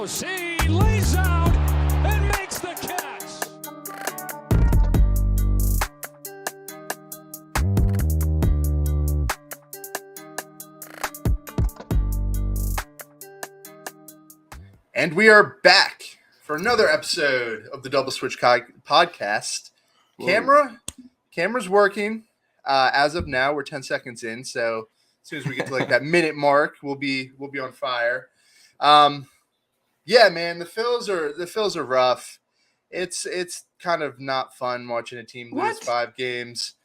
throws. He lays out and makes the catch. And we are back for another episode of the Double Switch podcast. Camera's working. As of now, we're 10 seconds in, so as soon as we get to like that minute mark, we'll be on fire. Yeah, man, the Phils are rough. It's kind of not fun watching a team lose 5 games.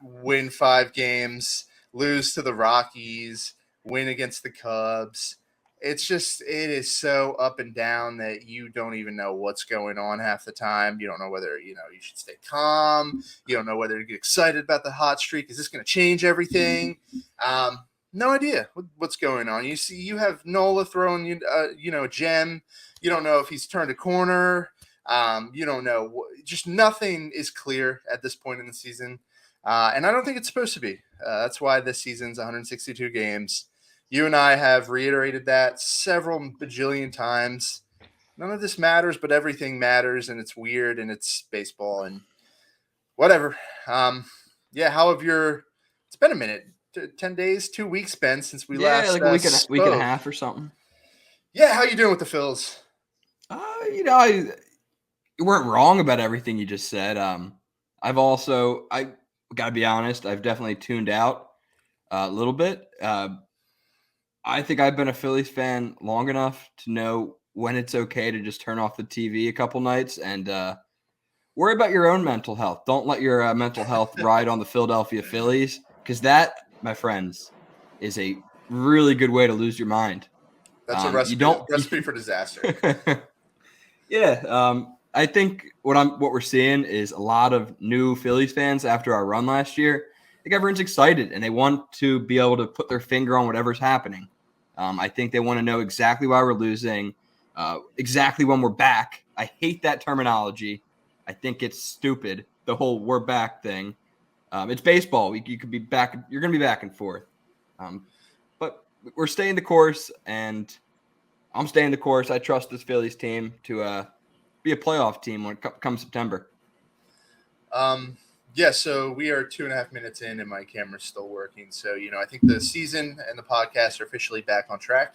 Win 5 games, lose to the Rockies, win against the Cubs. It is so up and down that you don't even know what's going on half the time. You don't know whether, you should stay calm. You don't know whether to get excited about the hot streak. Is this going to change everything? No idea what's going on. You have Nola throwing, a gem. You don't know if he's turned a corner. You don't know. Just nothing is clear at this point in the season. And I don't think it's supposed to be. That's why this season's 162 games. You and I have reiterated that several bajillion times. None of this matters, but everything matters, and it's weird, and it's baseball, and whatever. Yeah, it's been a minute. 10 days, 2 weeks, Ben, since we last like a week and a half or something. Yeah, how you doing with the Phils? You weren't wrong about everything you just said. I got to be honest, I've definitely tuned out a little bit. I think I've been a Phillies fan long enough to know when it's okay to just turn off the TV a couple nights and worry about your own mental health. Don't let your mental health ride on the Philadelphia Phillies, because that, my friends, is a really good way to lose your mind. That's a recipe for disaster. Yeah, I think what we're seeing is a lot of new Phillies fans after our run last year. I think everyone's excited and they want to be able to put their finger on whatever's happening. I think they want to know exactly why we're losing, exactly when we're back. I hate that terminology. I think it's stupid, the whole "we're back" thing. It's baseball. You could be back. You're going to be back and forth. But we're staying the course, and I'm staying the course. I trust this Phillies team to be a playoff team when it comes September. Yeah, so we are 2.5 minutes in, and my camera's still working. So, I think the season and the podcast are officially back on track.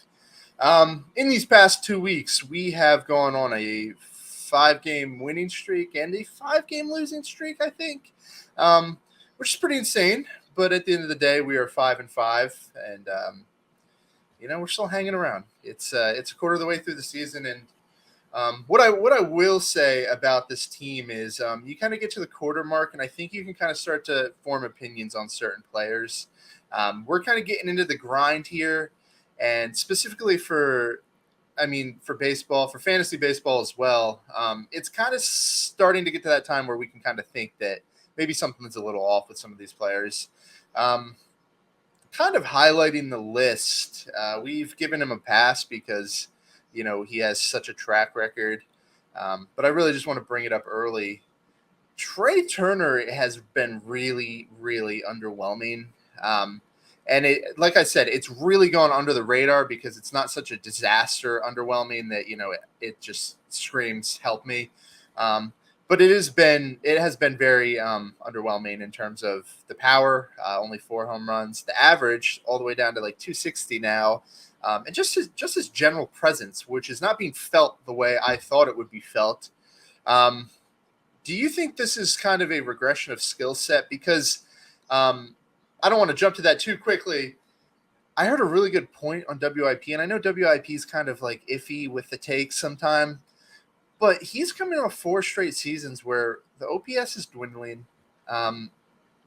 In these past 2 weeks, we have gone on a 5-game winning streak and a 5-game losing streak, I think, which is pretty insane. But at the end of the day, we are 5-5, and we're still hanging around. It's a quarter of the way through the season, and what I will say about this team is you kind of get to the quarter mark, and I think you can kind of start to form opinions on certain players. We're kind of getting into the grind here, and specifically for baseball, for fantasy baseball as well. It's kind of starting to get to that time where we can kind of think that maybe something's a little off with some of these players. Kind of highlighting the list, we've given him a pass because he has such a track record. But I really just want to bring it up early. Trea Turner has been really, really underwhelming. And like I said, it's really gone under the radar because it's not such a disaster underwhelming that, it just screams, help me. But it has been very underwhelming in terms of the power, only 4 home runs, the average all the way down to like 260 now. And just his general presence, which is not being felt the way I thought it would be felt. Do you think this is kind of a regression of skill set? Because I don't want to jump to that too quickly. I heard a really good point on WIP, and I know WIP is kind of like iffy with the takes sometimes, but he's coming off 4 straight seasons where the OPS is dwindling.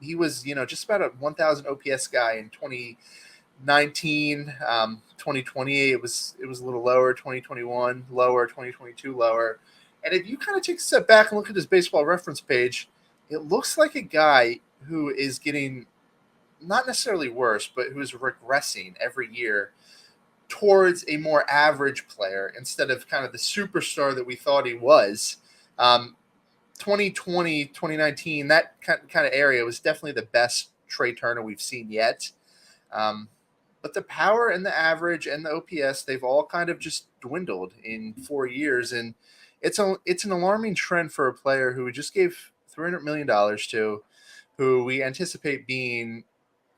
He was, just about a 1,000 OPS guy in 2019, 2020 it was a little lower, 2021 lower, 2022 lower. And if you kind of take a step back and look at his baseball reference page, it looks like a guy who is getting not necessarily worse, but who is regressing every year towards a more average player instead of kind of the superstar that we thought he was. 2020, 2019, that kind of area was definitely the best Trea Turner we've seen yet. But the power and the average and the OPS, they've all kind of just dwindled in 4 years. And it's an alarming trend for a player who we just gave $300 million to, who we anticipate being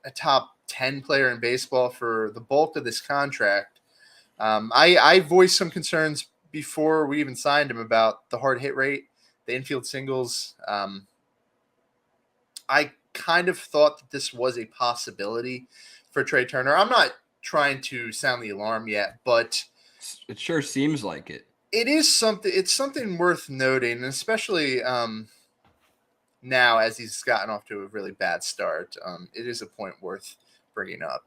a top 10 player in baseball for the bulk of this contract. I voiced some concerns before we even signed him about the hard hit rate, the infield singles. I kind of thought that this was a possibility for Trea Turner. I'm not trying to sound the alarm yet, but It sure seems like it. it is something. It's something worth noting, and especially now as he's gotten off to a really bad start. It is a point worth bringing up.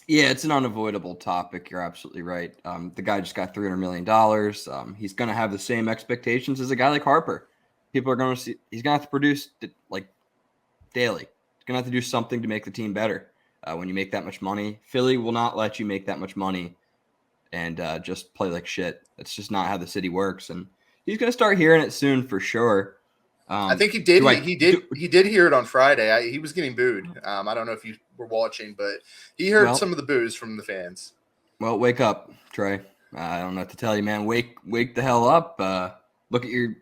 Yeah, it's an unavoidable topic. You're absolutely right. The guy just got $300 million. He's going to have the same expectations as a guy like Harper. People are going to see he's going to have to produce like daily. He's going to have to do something to make the team better. When you make that much money, Philly will not let you make that much money and just play like shit. That's just not how the city works. And he's going to start hearing it soon for sure. I think he did. He did hear it on Friday. He was getting booed. I don't know if you were watching, but he heard some of the boos from the fans. Well, wake up, Trey. I don't know what to tell you, man. Wake the hell up. Look at your.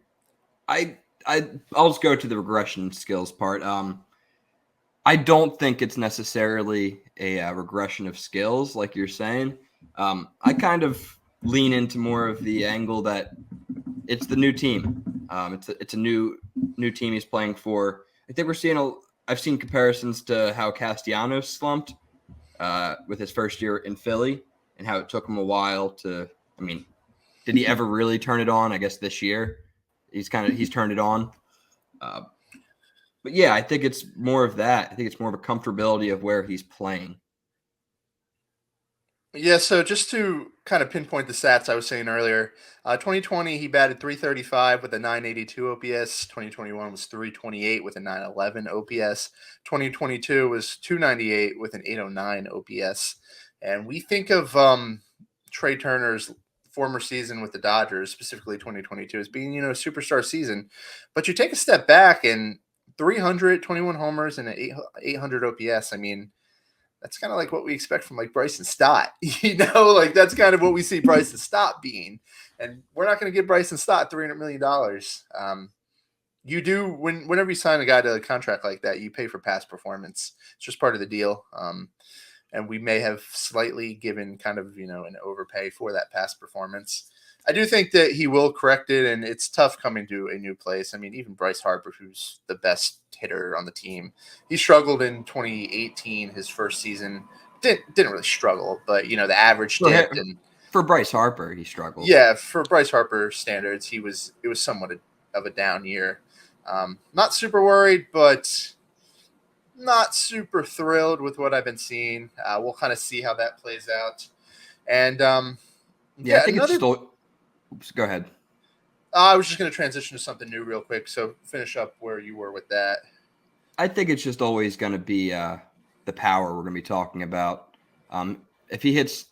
I'll just go to the regression skills part. I don't think it's necessarily a regression of skills, like you're saying. I kind of lean into more of the angle that it's the new team. It's a new team he's playing for. I think I've seen comparisons to how Castellanos slumped with his first year in Philly and how it took him a while to. I mean, did he ever really turn it on? I guess this year he's turned it on. But yeah, I think it's more of that. I think it's more of a comfortability of where he's playing. Yeah, so just to kind of pinpoint the stats I was saying earlier, 2020 he batted 335 with a 982 OPS. 2021 was 328 with a 911 OPS. 2022 was 298 with an 809 OPS. And we think of Trea Turner's former season with the Dodgers, specifically 2022, as being a superstar season. But you take a step back and 321 homers and an 800 OPS. I mean, that's kind of like what we expect from like Bryson Stott, like that's kind of what we see Bryson Stott being. And we're not going to give Bryson Stott $300 million. You do whenever you sign a guy to a contract like that, you pay for past performance. It's just part of the deal. And we may have slightly given kind of, an overpay for that past performance. I do think that he will correct it, and it's tough coming to a new place. I mean, even Bryce Harper, who's the best hitter on the team, he struggled in 2018, his first season. Didn't really struggle, but the average dipped. And for Bryce Harper, he struggled. Yeah, for Bryce Harper standards, it was somewhat of a down year. Not super worried, but not super thrilled with what I've been seeing. We'll kind of see how that plays out. And I think it's still. Oops, go ahead. I was just going to transition to something new real quick. So finish up where you were with that. I think it's just always going to be the power we're going to be talking about. If he hits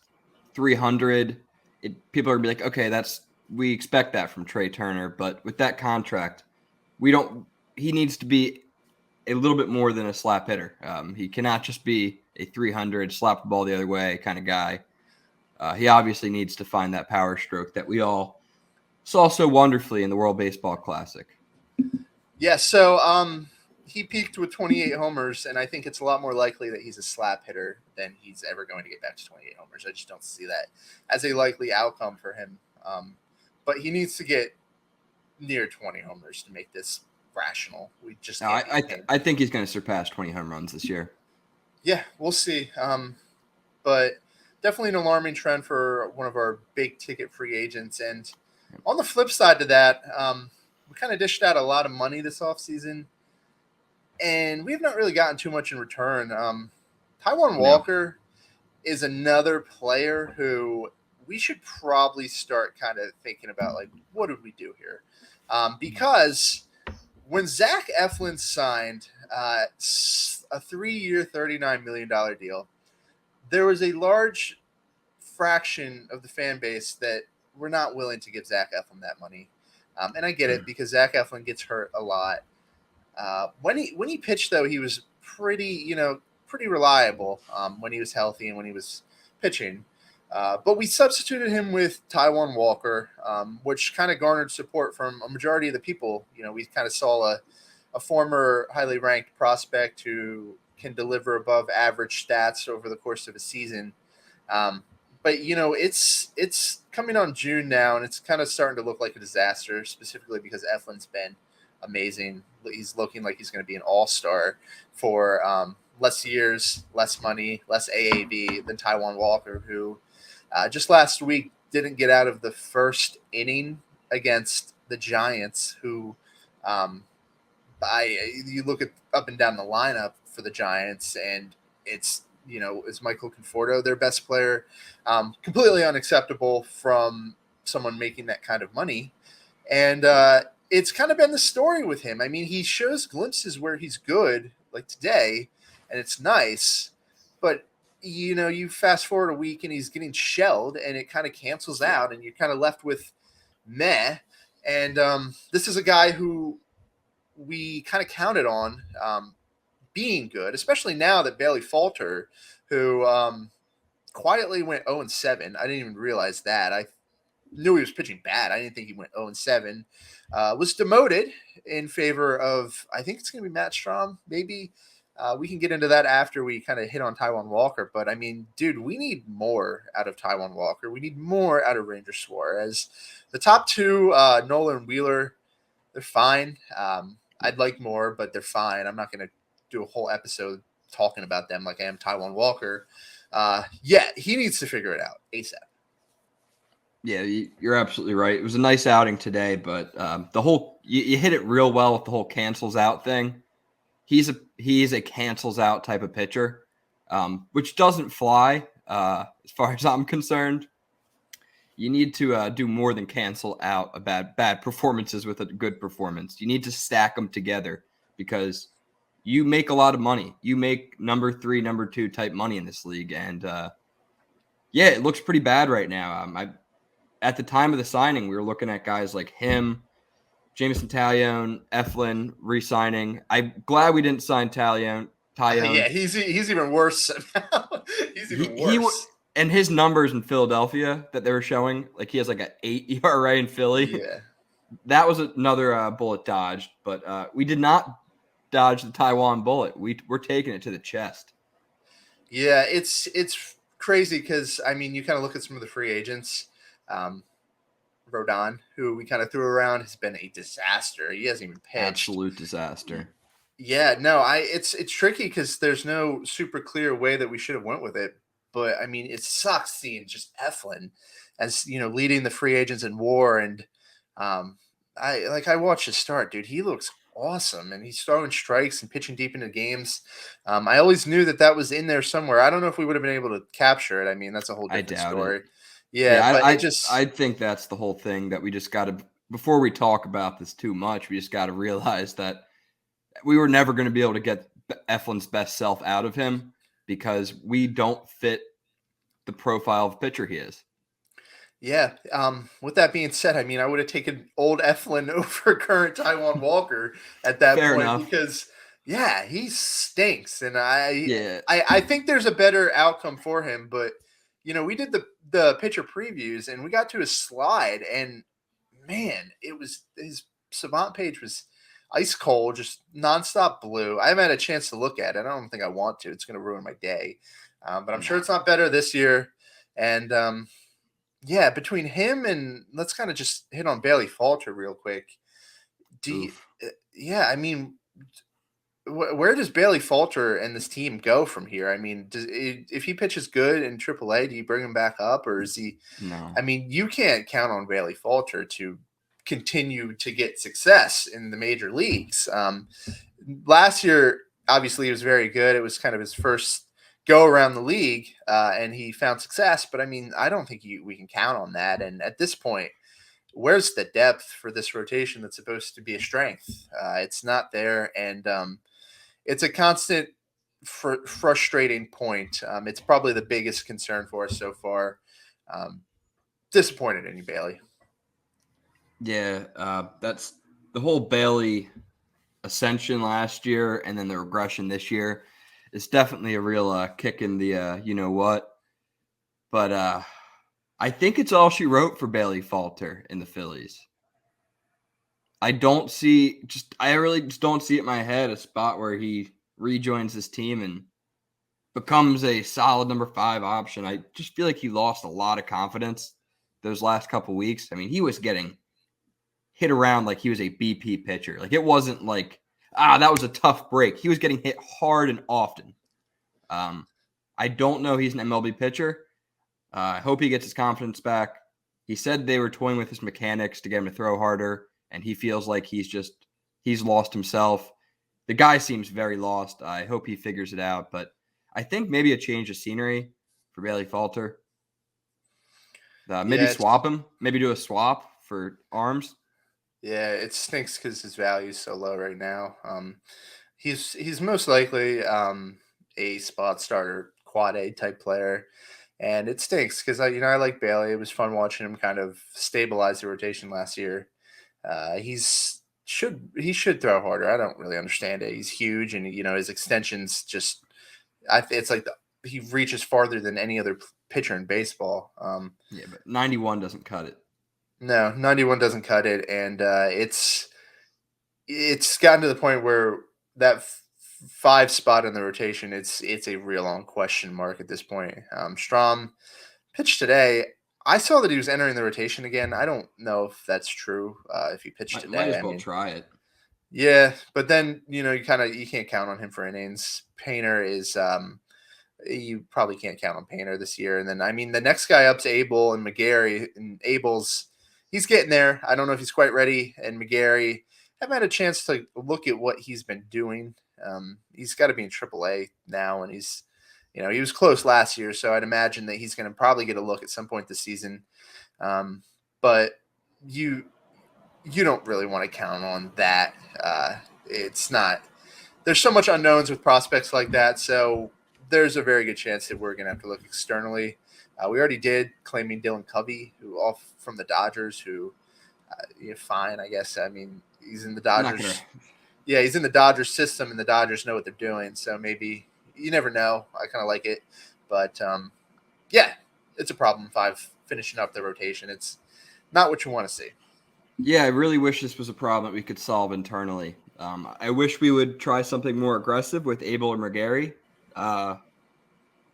300, people are going to be like, okay, we expect that from Trea Turner. But with that contract, he needs to be a little bit more than a slap hitter. He cannot just be a 300, slap the ball the other way kind of guy. He obviously needs to find that power stroke that we all saw so wonderfully in the World Baseball Classic. Yeah, so he peaked with 28 homers, and I think it's a lot more likely that he's a slap hitter than he's ever going to get back to 28 homers. I just don't see that as a likely outcome for him. But he needs to get near 20 homers to make this rational. We just I think he's going to surpass 20 home runs this year. Yeah, we'll see. But definitely an alarming trend for one of our big ticket free agents. And on the flip side to that, we kind of dished out a lot of money this offseason, and we have not really gotten too much in return. Taijuan Walker is another player who we should probably start kind of thinking about, like, what did we do here? Because when Zach Eflin signed a 3-year, $39 million deal, there was a large fraction of the fan base that were not willing to give Zach Eflin that money. And I get it because Zach Eflin gets hurt a lot. When he pitched, though, he was pretty, pretty reliable when he was healthy and when he was pitching. But we substituted him with Taijuan Walker, which kind of garnered support from a majority of the people. We kind of saw a former highly ranked prospect who can deliver above average stats over the course of a season. But it's coming on June now, and it's kind of starting to look like a disaster, specifically because Eflin's been amazing. He's looking like he's going to be an all-star for less years, less money, less AAV than Taijuan Walker, who just last week didn't get out of the first inning against the Giants, who you look at up and down the lineup for the Giants, and it's is Michael Conforto their best player? Completely unacceptable from someone making that kind of money. And it's kind of been the story with him. I mean, he shows glimpses where he's good, like today, and it's nice. But, you fast forward a week and he's getting shelled, and it kind of cancels out, and you're kind of left with meh. And this is a guy who we kind of counted on being good, especially now that Bailey Falter, who quietly went 0-7. I didn't even realize that. I knew he was pitching bad. I didn't think he went 0-7. Was demoted in favor of, I think it's going to be Matt Strom, maybe. We can get into that after we kind of hit on Taijuan Walker. But, I mean, dude, we need more out of Taijuan Walker. We need more out of Ranger Suarez. The top two, Nola and Wheeler, they're fine. I'd like more, but they're fine. I'm not going to do a whole episode talking about them like I am Taijuan Walker. He needs to figure it out ASAP. Yeah, you're absolutely right. It was a nice outing today, but the whole you hit it real well with the whole cancels out thing. He's a cancels out type of pitcher, which doesn't fly as far as I'm concerned. You need to do more than cancel out a bad performances with a good performance. You need to stack them together because you make a lot of money. You make number 3, number 2 type money in this league. And it looks pretty bad right now. At the time of the signing, we were looking at guys like him, Jameson Taillon, Eflin re-signing. I'm glad we didn't sign Taillon. Yeah, he's even worse. He's even worse. And his numbers in Philadelphia that they were showing, like he has like an 8 ERA in Philly. Yeah. That was another bullet dodged, but we did not dodge the Taijuan bullet. We're taking it to the chest. Yeah, it's crazy because, I mean, you kind of look at some of the free agents. Rodon, who we kind of threw around, has been a disaster. He hasn't even pitched. Absolute disaster. Yeah, no, it's tricky because there's no super clear way that we should have went with it. But, I mean, it sucks seeing just Eflin as, leading the free agents in WAR. And I watched his start, dude. He looks awesome, and he's throwing strikes and pitching deep into games. I always knew that was in there somewhere. I don't know if we would have been able to capture it. I mean, that's a whole different story. It. Yeah, but I think that's the whole thing that we just got to, before we talk about this too much, we just got to realize that we were never going to be able to get Eflin's best self out of him because we don't fit the profile of pitcher he is. Yeah. With that being said, I mean, I would have taken old Eflin over current Taijuan Walker at that Fair point enough. Because, he stinks. And I think there's a better outcome for him. But, we did the pitcher previews and we got to his slide. And, man, it was his Savant page was ice cold, just nonstop blue. I haven't had a chance to look at it. I don't think I want to. It's going to ruin my day. But I'm sure it's not better this year. And, between him and let's kind of just hit on Bailey Falter real quick. I mean, where does Bailey Falter and this team go from here? I mean, if he pitches good in AAA, do you bring him back up or is he? No. I mean, you can't count on Bailey Falter to continue to get success in the major leagues. Last year, obviously, he was very good. It was kind of his first go around the league, and he found success. But, I mean, I don't think we can count on that. And at this point, where's the depth for this rotation that's supposed to be a strength? It's not there, and it's a constant frustrating point. It's probably the biggest concern for us so far. Disappointed in you, Bailey. Yeah, that's the whole Bailey ascension last year and then the regression this year. it's definitely a real kick in the you know what. But I think it's all she wrote for Bailey Falter in the Phillies. I really just don't see it in my head a spot where he rejoins this team and becomes a solid number 5 option. I just feel like he lost a lot of confidence those last couple weeks. I mean, he was getting hit around like he was a BP pitcher. Like, it wasn't like, that was a tough break. He was getting hit hard and often. I don't know he's an MLB pitcher. I hope he gets his confidence back. He said they were toying with his mechanics to get him to throw harder, and he feels like he's lost himself. The guy seems very lost. I hope he figures it out, but I think maybe a change of scenery for Bailey Falter. Maybe swap him. Maybe do a swap for arms. Yeah, it stinks because his value is so low right now. He's most likely a spot starter, quad A type player, and it stinks because I like Bailey. It was fun watching him kind of stabilize the rotation last year. He should throw harder. I don't really understand it. He's huge, and his extensions just. It's like he reaches farther than any other pitcher in baseball. Yeah, but 91 doesn't cut it. No, 91 doesn't cut it, and it's gotten to the point where that 5 spot in the rotation, it's a real on question mark at this point. Strom pitched today. I saw that he was entering the rotation again. I don't know if that's true. If he pitched today, might as well try it. Yeah, but then you can't count on him for innings. Painter is you probably can't count on Painter this year. And then the next guy up's Abel and McGarry, and he's getting there. I don't know if he's quite ready. And McGarry, haven't had a chance to look at what he's been doing. He's got to be in AAA now, and he's he was close last year, so I'd imagine that he's going to probably get a look at some point this season. But you don't really want to count on that. It's not. There's so much unknowns with prospects like that, so there's a very good chance that we're going to have to look externally. We already did, claiming Dylan Covey, who off from the Dodgers, who fine, I guess. I mean, he's in the Dodgers. Yeah, he's in the Dodgers system, and the Dodgers know what they're doing, so maybe you never know. I kind of like it, but yeah, it's a problem 5 finishing up the rotation. It's not what you want to see. Yeah, I really wish this was a problem that we could solve internally. I wish we would try something more aggressive with Abel or McGarry,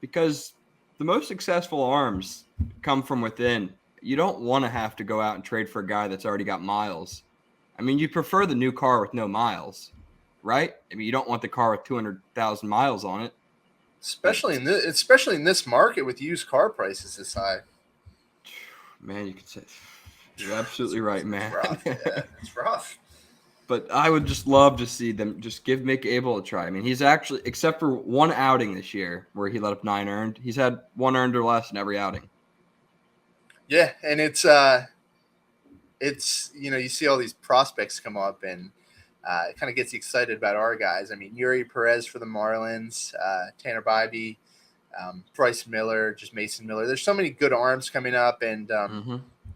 because the most successful arms come from within. You don't want to have to go out and trade for a guy that's already got miles. I mean, you prefer the new car with no miles, right? I mean, you don't want the car with 200,000 miles on it. Especially in this market with used car prices this high. Man, you could say you're absolutely right, man. It's rough. Yeah, it's rough. But I would just love to see them just give Mick Abel a try. I mean, he's actually, except for one outing this year where he let up 9 earned, he's had 1 earned or less in every outing. Yeah, and it's you see all these prospects come up, and it kind of gets you excited about our guys. I mean, Yuri Perez for the Marlins, Tanner Bybee, Bryce Miller, just Mason Miller. There's so many good arms coming up, and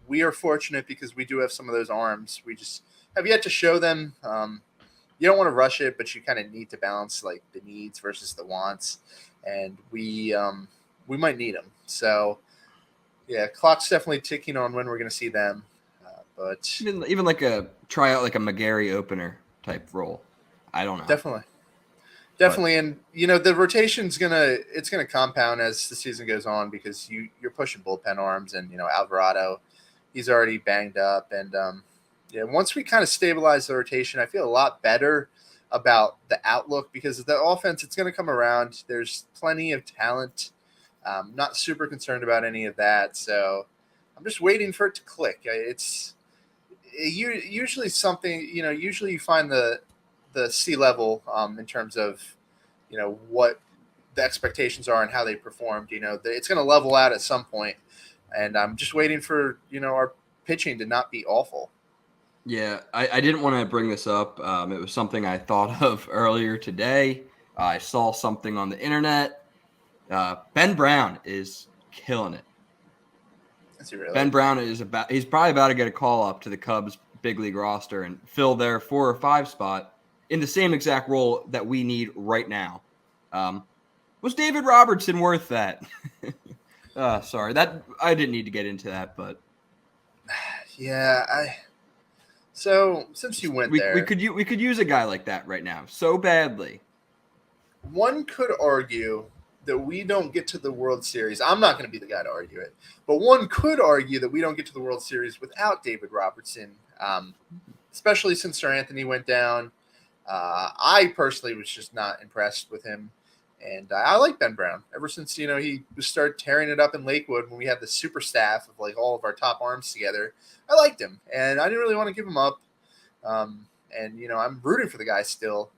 we are fortunate because we do have some of those arms. We just have yet to show them. You don't want to rush it, but you kind of need to balance like the needs versus the wants, and we might need them. So, yeah, clock's definitely ticking on when we're going to see them. But even like a tryout, like a McGarry opener type role. I don't know. Definitely. And the rotation's it's gonna compound as the season goes on because you're pushing bullpen arms, and Alvarado, he's already banged up, and once we kind of stabilize the rotation, I feel a lot better about the outlook because the offense, it's gonna come around. There's plenty of talent. Not super concerned about any of that, so I'm just waiting for it to click. It's usually something, usually you find the C level in terms of, what the expectations are and how they performed. It's going to level out at some point, and I'm just waiting for, our pitching to not be awful. Yeah, I didn't want to bring this up. It was something I thought of earlier today. I saw something on the internet. Ben Brown is killing it. Is he really? Ben Brown he's probably about to get a call up to the Cubs big league roster and fill their 4 or 5 spot in the same exact role that we need right now. Was David Robertson worth that? Sorry, that I didn't need to get into that, but Yeah, So since you went we there, could use a guy like that right now so badly. one could argue that we don't get to the World Series. I'm not going to be the guy to argue it, but one could argue that we don't get to the World Series without David Robertson, especially since Sir Anthony went down. I personally was just not impressed with him. And I like Ben Brown ever since, he started tearing it up in Lakewood when we had the super staff of like all of our top arms together. I liked him and I didn't really want to give him up. I'm rooting for the guy still.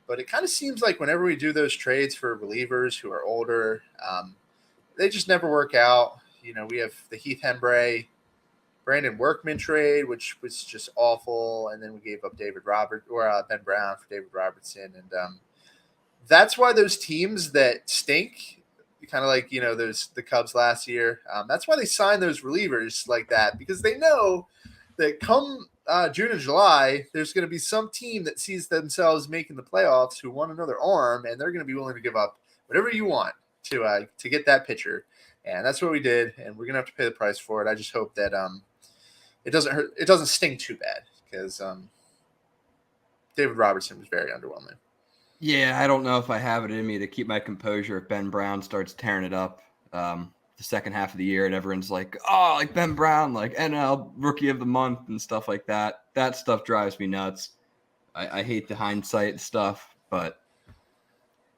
But it kind of seems like whenever we do those trades for relievers who are older, they just never work out. We have the Heath Hembree, Brandon Workman trade, which was just awful. And then we gave up Ben Brown for David Robertson. And that's why those teams that stink, kind of like, the Cubs last year, that's why they sign those relievers like that, because they know that come June and July, there's going to be some team that sees themselves making the playoffs who want another arm, and they're going to be willing to give up whatever you want to get that pitcher. And that's what we did, and we're going to have to pay the price for it. I just hope that it doesn't hurt. It doesn't sting too bad, because David Robertson was very underwhelming. Yeah, I don't know if I have it in me to keep my composure if Ben Brown starts tearing it up the second half of the year and everyone's like, oh, like Ben Brown, like NL Rookie of the Month and stuff like that. That stuff drives me nuts. I hate the hindsight stuff, but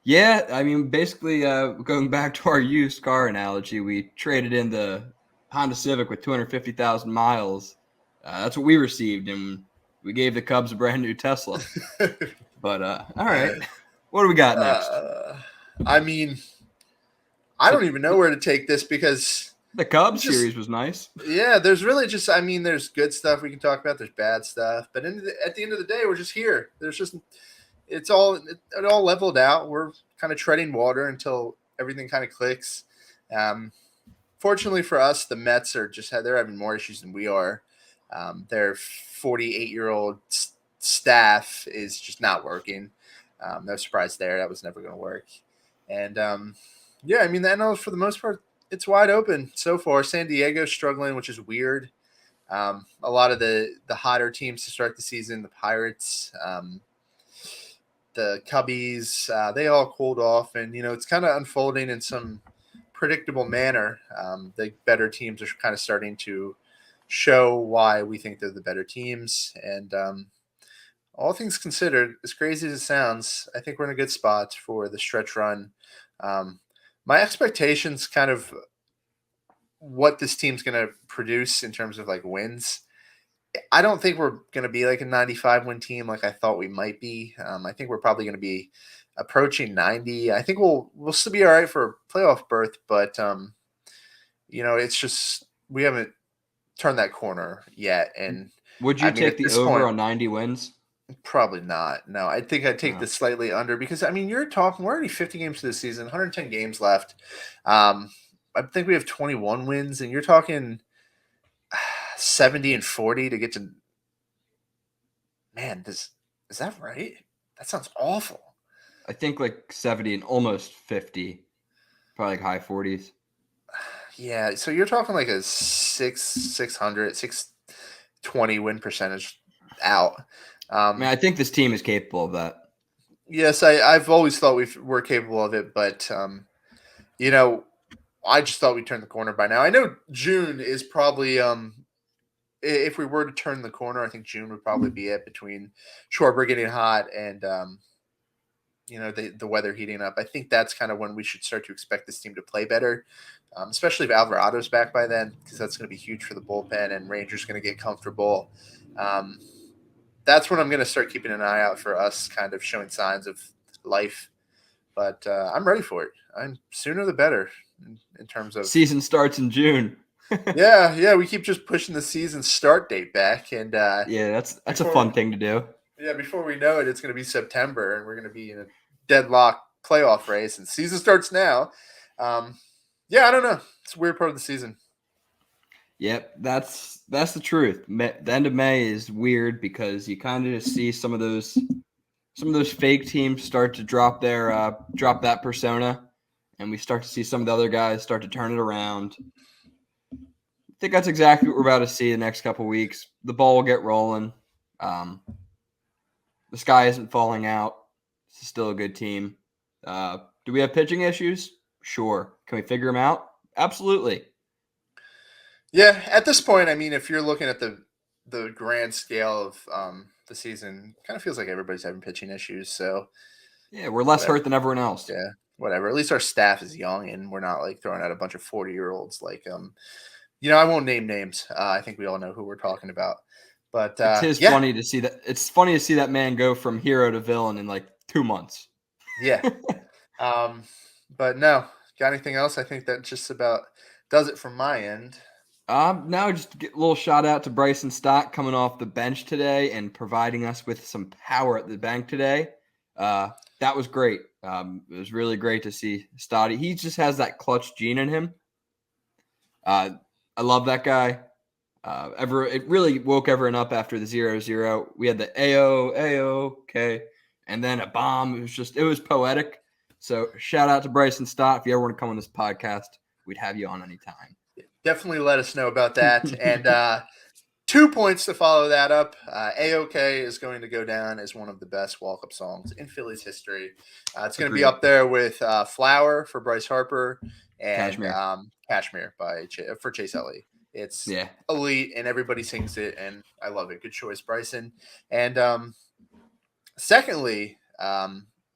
yeah, I mean, basically going back to our used car analogy, we traded in the Honda Civic with 250,000 miles. That's what we received, and we gave the Cubs a brand new Tesla. But all right, what do we got next? I mean, I don't even know where to take this because the Cubs series was nice. Yeah, there's really just, there's good stuff we can talk about. There's bad stuff, but at the end of the day, we're just here. It all leveled out. We're kind of treading water until everything kind of clicks. Fortunately for us, the Mets they're having more issues than we are. Their 48-year-old staff is just not working. No surprise there. That was never going to work. And the NL for the most part, it's wide open so far. San Diego's struggling, which is weird. A lot of the hotter teams to start the season, the Pirates, the Cubbies, they all cooled off, and it's kind of unfolding in some predictable manner. The better teams are kind of starting to show why we think they're the better teams, and all things considered, as crazy as it sounds, I think we're in a good spot for the stretch run. My expectations, kind of what this team's going to produce in terms of like wins, I don't think we're going to be like a 95 win team like I thought we might be. I think we're probably going to be approaching 90. I think we'll still be all right for a playoff berth, but it's just we haven't turned that corner yet. And would you take the over on 90 wins? Probably not. No, I think I'd take the slightly under because, we're already 50 games to the season, 110 games left. I think we have 21 wins, and you're talking 70 and 40 to get to – man, is that right? That sounds awful. I think like 70 and almost 50, probably like high 40s. Yeah, so you're talking like a 620 win percentage out. I think this team is capable of that. Yes, I've always thought we're capable of it, but I just thought we'd turn the corner by now. I know June is probably if we were to turn the corner, I think June would probably be it between Schwarber getting hot and the weather heating up. I think that's kind of when we should start to expect this team to play better, especially if Alvarado's back by then, because that's going to be huge for the bullpen and Rangers going to get comfortable. That's when I'm going to start keeping an eye out for us kind of showing signs of life. But I'm ready for it. I'm sooner the better in terms of season starts in June. yeah, we keep just pushing the season start date back, and that's a fun thing to do. Yeah, before we know it, it's going to be September, and we're going to be in a deadlock playoff race, and season starts now. I don't know. It's a weird part of the season. Yep, that's the truth. The end of May is weird because you kind of just see some of those some of those fake teams start to drop that persona, and we start to see some of the other guys start to turn it around. I think that's exactly what we're about to see the next couple weeks. The ball will get rolling. The sky isn't falling out. It's still a good team. Do we have pitching issues? Sure. Can we figure them out? Absolutely. Yeah, at this point, I mean, if you're looking at the grand scale of the season, kind of feels like everybody's having pitching issues. So yeah, we're less whatever. hurt than everyone else. Yeah, whatever. At least our staff is young, and we're not like throwing out a bunch of 40-year-olds. Like, I won't name names. I think we all know who we're talking about. But funny to see that. It's funny to see that man go from hero to villain in like 2 months. Yeah. But no, got anything else? I think that just about does it from my end. Now just get a little shout out to Bryson Stott coming off the bench today and providing us with some power at the bank today. That was great. It was really great to see Stotty. He just has that clutch gene in him. I love that guy. It really woke everyone up after the 0-0. We had the okay, and then a bomb. It was poetic. So shout out to Bryson Stott. If you ever want to come on this podcast, we'd have you on anytime. Definitely let us know about that. And 2 points to follow that up. A-OK is going to go down as one of the best walk-up songs in Phillies history. It's going to be up there with Flower for Bryce Harper and Cashmere for Chase Elliott. It's elite, and everybody sings it, and I love it. Good choice, Bryson. And secondly,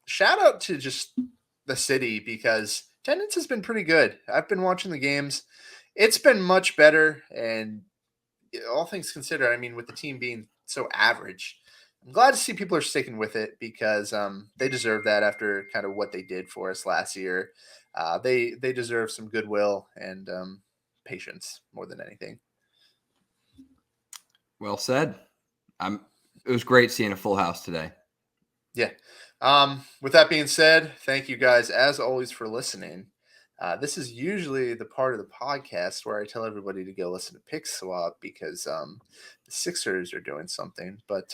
shout out to just the city because attendance has been pretty good. I've been watching the games. It's been much better, and all things considered, I mean, with the team being so average, I'm glad to see people are sticking with it because they deserve that after kind of what they did for us last year. They deserve some goodwill and patience more than anything. Well said. It was great seeing a full house today. Yeah. With that being said, thank you guys as always for listening. This is usually the part of the podcast where I tell everybody to go listen to Pick Swap because the Sixers are doing something, but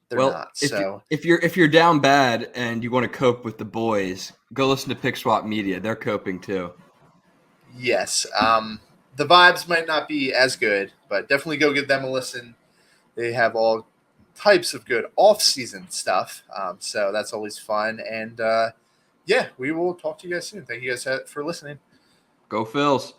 they're not. So if you're down bad and you want to cope with the boys, go listen to Pick Swap Media. They're coping too. Yes. The vibes might not be as good, but definitely go give them a listen. They have all types of good off-season stuff, so that's always fun. And we will talk to you guys soon. Thank you guys for listening. Go Phils.